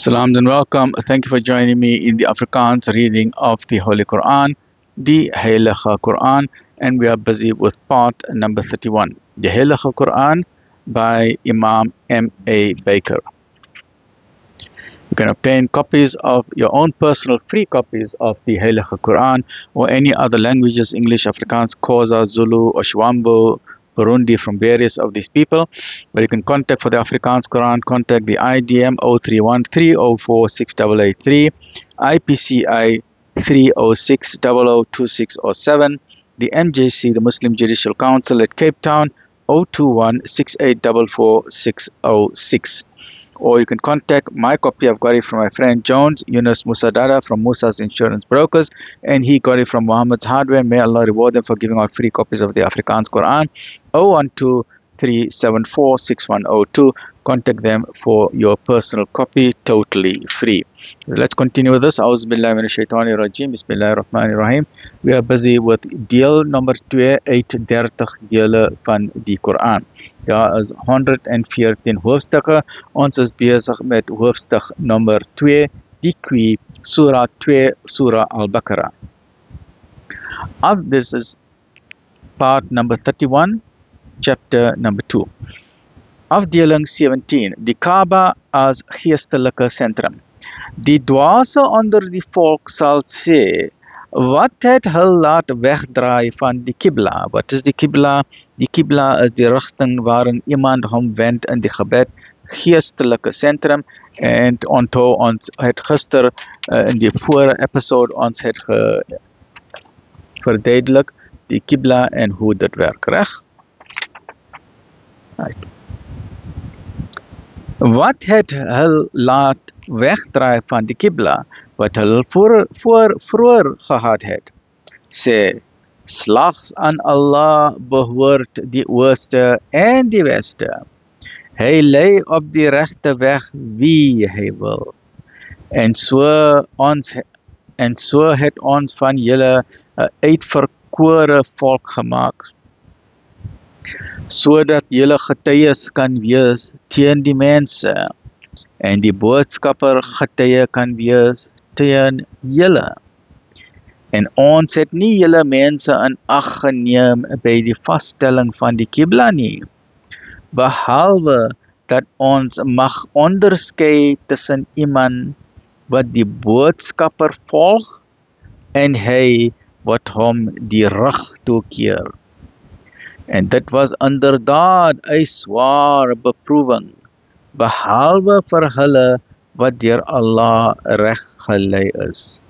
Salams and welcome. Thank you for joining me in the Afrikaans reading of the Holy Quran, the Heilige Quran, and we are busy with part number 31, the Heilige Quran by Imam M.A. Baker. You can obtain copies of your own personal free copies of the Heilige Quran or any other languages, English, Afrikaans, Xhosa, Zulu, Oshwambo, Burundi, from various of these people. But you can contact for the Afrikaans Quran, contact the IDM 0313046883, IPCI 306002607, the MJC, the Muslim Judicial Council at Cape Town 02168444606. Or you can contact my copy. I've got it from my friend Jones, Yunus Musadada from Musa's Insurance Brokers, and he got it from Muhammad's Hardware. May Allah reward them for giving out free copies of the Afrikaans Quran. 012-374-6102. Contact them for your personal copy, totally free. Let's continue with this. A'udhu billahi minash shaitani rajim. Bismillahir rahmanir rahim. We are busy with deel number 238 dele van die Quran. Daar is 114 hoofstukke. Ons is besig met hoofstuk nummer 2, die Qui, Surah 2, Surah Al-Baqarah. This is part number 31, chapter number 2. Afdeling 17, die Kaaba as geestelike sentrum. Die dwaase onder die volk sal sê, wat het hul laat wegdraai van die Qibla? Wat is die Qibla? Die Qibla is die rigting waarin iemand hom wend in die gebed, geestelike sentrum. En onthou, ons het gister in die vorige episode ons het verduidelik die Qibla en hoe dit werk, reg? Right. Wat het hul laat wegdraai van die Qibla, wat hulle vroeër gehad het? Sê, slegs aan Allah behoort die ooste en die weste. Hy lei op die regte weg wie hy wil. En so het ons van julle 'n uitverkore volk gemaak, sodat julle getuies kan wees teen die mense, en die boodskapper getuie kan wees teen julle. En ons het nie julle mense in ag geneem by die vaststelling van die Qibla nie, behalwe dat ons mag onderskei tussen iemand wat die boodskapper volg en hy wat hom die rug toekeer. En dit was inderdaad 'n sware beproewing, behalwe vir hulle wat deur Allah reg gelei is.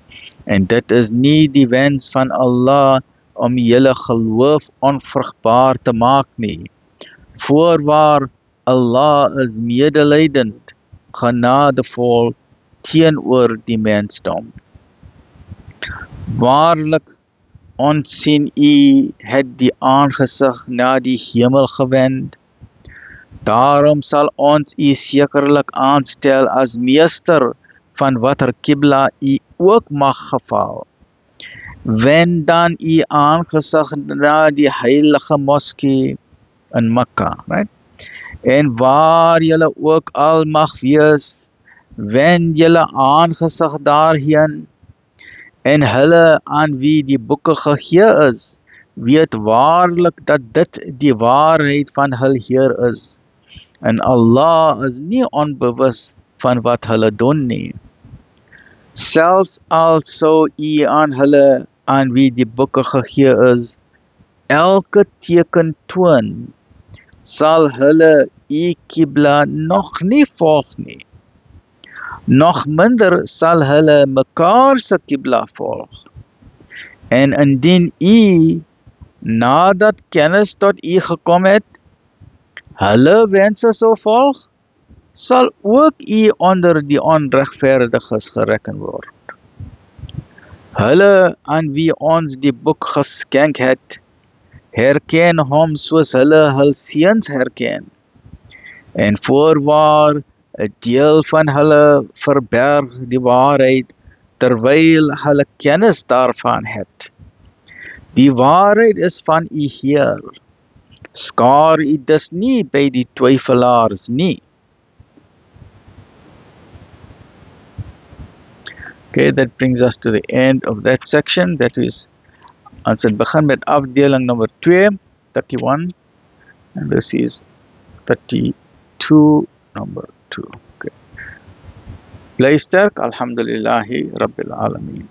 En dit is nie die wens van Allah om julle geloof onvrugbaar te maak nie. Voorwaar, Allah is medelydend, genadevol teenoor die mensdom. Waarlik, ons sien u het die aangesig na die hemel gewend. Daarom sal ons u sekerlik aanstel as meester van watter Qibla u ook mag geval. Wend dan u aangesig na die heilige moskee in Mekka, right? En waar julle ook al mag wees, wend julle aangesig daarheen. En hulle aan wie die boeke gegee is, weet waarlik dat dit die waarheid van hul Heer is. En Allah is nie onbewus van wat hulle doen nie. Selfs al sou u aan hulle aan wie die boeke gegee is, elke teken toon, sal hulle u Qibla nog nie volg nie. Nog minder sal hulle mekaar se Qibla volg. En indien u, nadat kennis tot u gekom het, hulle wense sou volg, sal ook u onder die onregverdiges gereken word. Hulle aan wie ons die boek geskenk het, herken hom soos hulle hul seuns herken. En voorwaar, 'n deel van hulle verberg die waarheid, terwyl hulle kennis daarvan het. Die waarheid is van u Heer. Skaar u dus nie by die twyfelaars nie. Okay, that brings us to the end of that section. That is ons het begin met afdeling nummer 2, 31, and this is 32, number 2. Okay. Bly sterk, alhamdulillahi rabbil alameen.